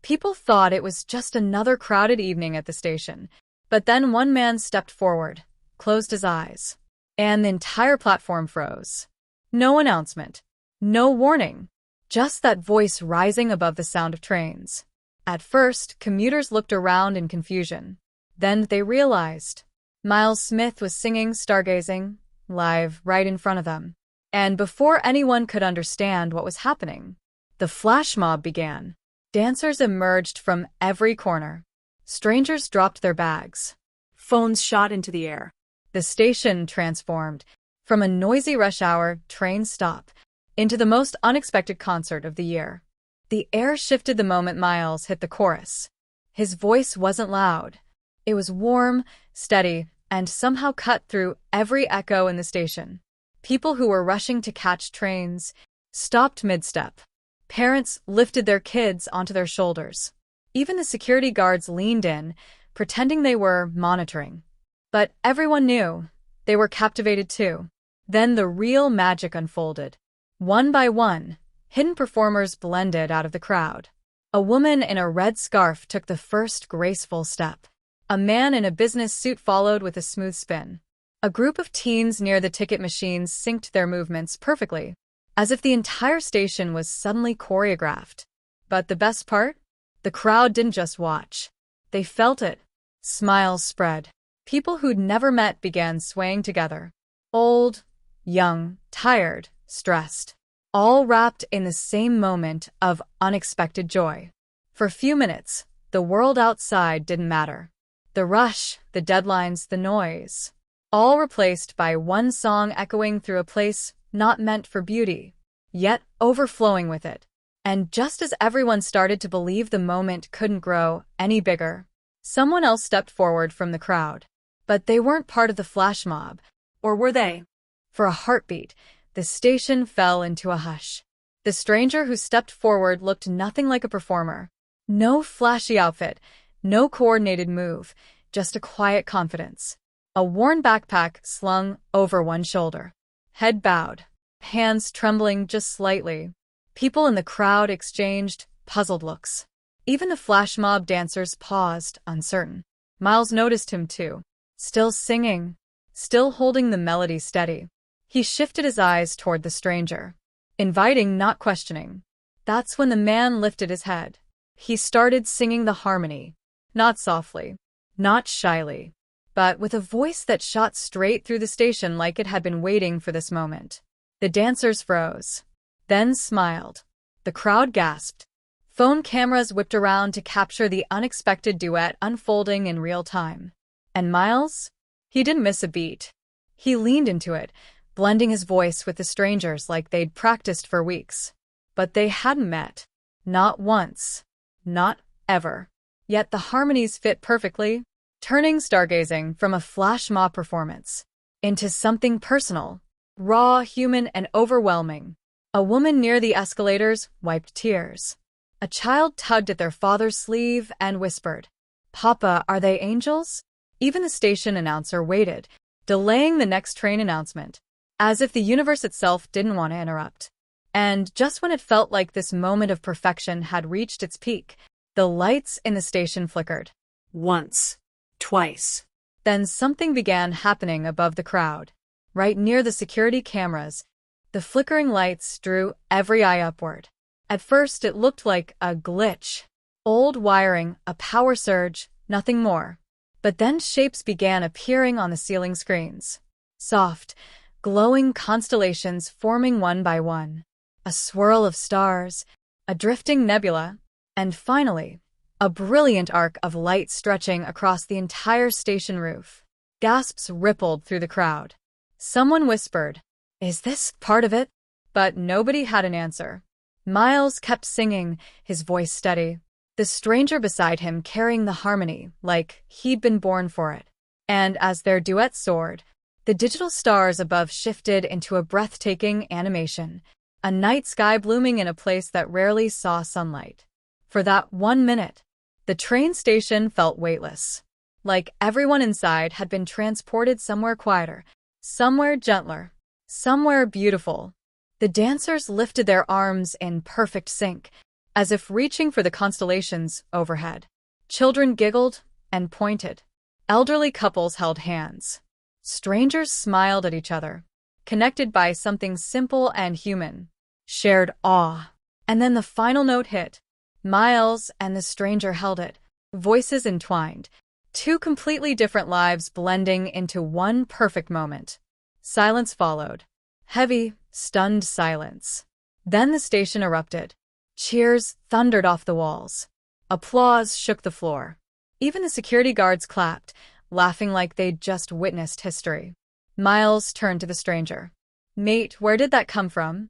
People thought it was just another crowded evening at the station. But then one man stepped forward, closed his eyes, and the entire platform froze. No announcement, no warning, just that voice rising above the sound of trains. At first, commuters looked around in confusion. Then they realized Myles Smith was singing Stargazing live right in front of them. And before anyone could understand what was happening, the flashmob began. Dancers emerged from every corner. Strangers dropped their bags. Phones shot into the air. The station transformed from a noisy rush hour train stop into the most unexpected concert of the year. The air shifted the moment Myles hit the chorus. His voice wasn't loud. It was warm, steady, and somehow cut through every echo in the station. People who were rushing to catch trains stopped mid-step. Parents lifted their kids onto their shoulders. Even the security guards leaned in, pretending they were monitoring. But everyone knew they were captivated too. Then the real magic unfolded. One by one, hidden performers blended out of the crowd. A woman in a red scarf took the first graceful step. A man in a business suit followed with a smooth spin. A group of teens near the ticket machines synced their movements perfectly, as if the entire station was suddenly choreographed. But the best part? The crowd didn't just watch. They felt it. Smiles spread. People who'd never met began swaying together. Old, young, tired, stressed. All wrapped in the same moment of unexpected joy. For a few minutes, the world outside didn't matter. The rush, the deadlines, the noise. All replaced by one song echoing through a place not meant for beauty, yet overflowing with it. And just as everyone started to believe the moment couldn't grow any bigger, someone else stepped forward from the crowd. But they weren't part of the flash mob. Or were they? For a heartbeat, the station fell into a hush. The stranger who stepped forward looked nothing like a performer. No flashy outfit, no coordinated move, just a quiet confidence. A worn backpack slung over one shoulder. Head bowed, hands trembling just slightly. People in the crowd exchanged puzzled looks. Even the flash mob dancers paused, uncertain. Myles noticed him too. Still singing, still holding the melody steady. He shifted his eyes toward the stranger, inviting, not questioning. That's when the man lifted his head. He started singing the harmony, not softly, not shyly, but with a voice that shot straight through the station like it had been waiting for this moment. The dancers froze, then smiled. The crowd gasped. Phone cameras whipped around to capture the unexpected duet unfolding in real time. And Myles? He didn't miss a beat. He leaned into it, blending his voice with the strangers like they'd practiced for weeks. But they hadn't met. Not once. Not ever. Yet the harmonies fit perfectly, turning Stargazing from a flash mob performance into something personal, raw, human, and overwhelming. A woman near the escalators wiped tears. A child tugged at their father's sleeve and whispered, "Papa, are they angels?" Even the station announcer waited, delaying the next train announcement, as if the universe itself didn't want to interrupt. And just when it felt like this moment of perfection had reached its peak, the lights in the station flickered. Once. Twice. Then something began happening above the crowd. Right near the security cameras, the flickering lights drew every eye upward. At first it looked like a glitch. Old wiring, a power surge, nothing more. But then shapes began appearing on the ceiling screens. Soft, glowing constellations forming one by one. A swirl of stars, a drifting nebula, and finally, a brilliant arc of light stretching across the entire station roof. Gasps rippled through the crowd. Someone whispered, "Is this part of it?" But nobody had an answer. Myles kept singing, his voice steady. The stranger beside him carrying the harmony like he'd been born for it. And as their duet soared, the digital stars above shifted into a breathtaking animation, a night sky blooming in a place that rarely saw sunlight. For that 1 minute, the train station felt weightless, like everyone inside had been transported somewhere quieter, somewhere gentler, somewhere beautiful. The dancers lifted their arms in perfect sync, as if reaching for the constellations overhead. Children giggled and pointed. Elderly couples held hands. Strangers smiled at each other, connected by something simple and human. Shared awe. And then the final note hit. Myles and the stranger held it, voices entwined, two completely different lives blending into one perfect moment. Silence followed. Heavy, stunned silence. Then the station erupted. Cheers thundered off the walls. Applause shook the floor. Even the security guards clapped, laughing like they'd just witnessed history. Myles turned to the stranger. "Mate, where did that come from?"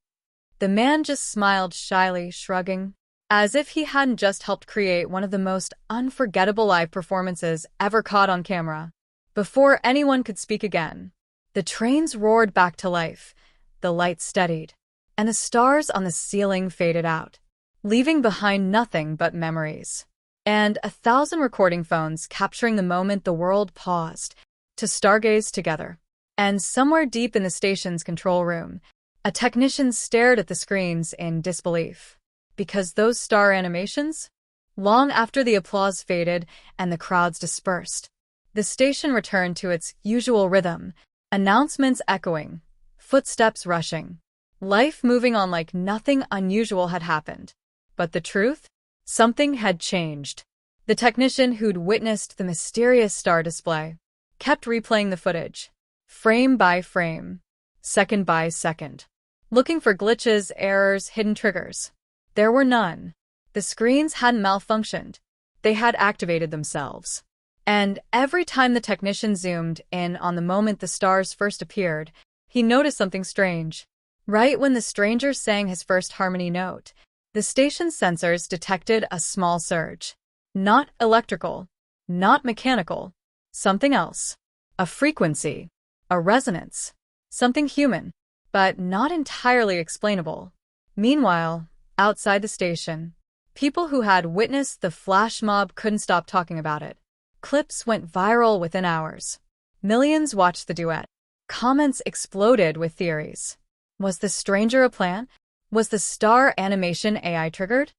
The man just smiled shyly, shrugging, as if he hadn't just helped create one of the most unforgettable live performances ever caught on camera. Before anyone could speak again, the trains roared back to life, the lights steadied, and the stars on the ceiling faded out, leaving behind nothing but memories. And 1,000 recording phones capturing the moment the world paused to stargaze together. And somewhere deep in the station's control room, a technician stared at the screens in disbelief. Because those star animations? Long after the applause faded and the crowds dispersed, the station returned to its usual rhythm, announcements echoing, footsteps rushing, life moving on like nothing unusual had happened. But the truth? Something had changed. The technician who'd witnessed the mysterious star display kept replaying the footage, frame by frame, second by second, looking for glitches, errors, hidden triggers. There were none. The screens hadn't malfunctioned. They had activated themselves. And every time the technician zoomed in on the moment the stars first appeared, he noticed something strange. Right when the stranger sang his first harmony note, the station's sensors detected a small surge. Not electrical, not mechanical, something else. A frequency, a resonance, something human, but not entirely explainable. Meanwhile, outside the station, people who had witnessed the flash mob couldn't stop talking about it. Clips went viral within hours. Millions watched the duet. Comments exploded with theories. Was the stranger a plant? Was the star animation AI triggered?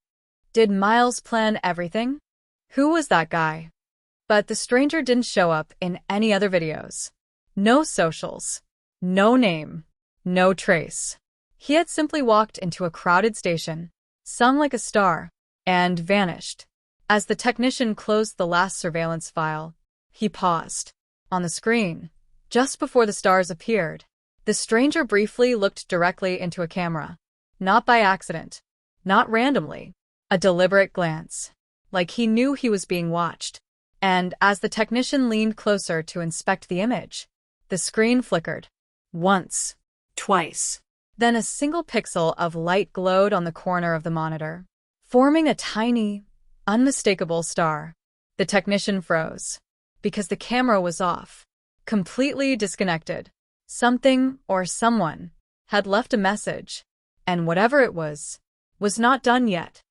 Did Myles plan everything? Who was that guy? But the stranger didn't show up in any other videos. No socials. No name. No trace. He had simply walked into a crowded station, sung like a star, and vanished. As the technician closed the last surveillance file, he paused. On the screen, just before the stars appeared, the stranger briefly looked directly into a camera. Not by accident. Not randomly. A deliberate glance. Like he knew he was being watched. And as the technician leaned closer to inspect the image, the screen flickered. Once. Twice. Then a single pixel of light glowed on the corner of the monitor, forming a tiny, unmistakable star. The technician froze, because the camera was off, completely disconnected. Something or someone had left a message, and whatever it was not done yet.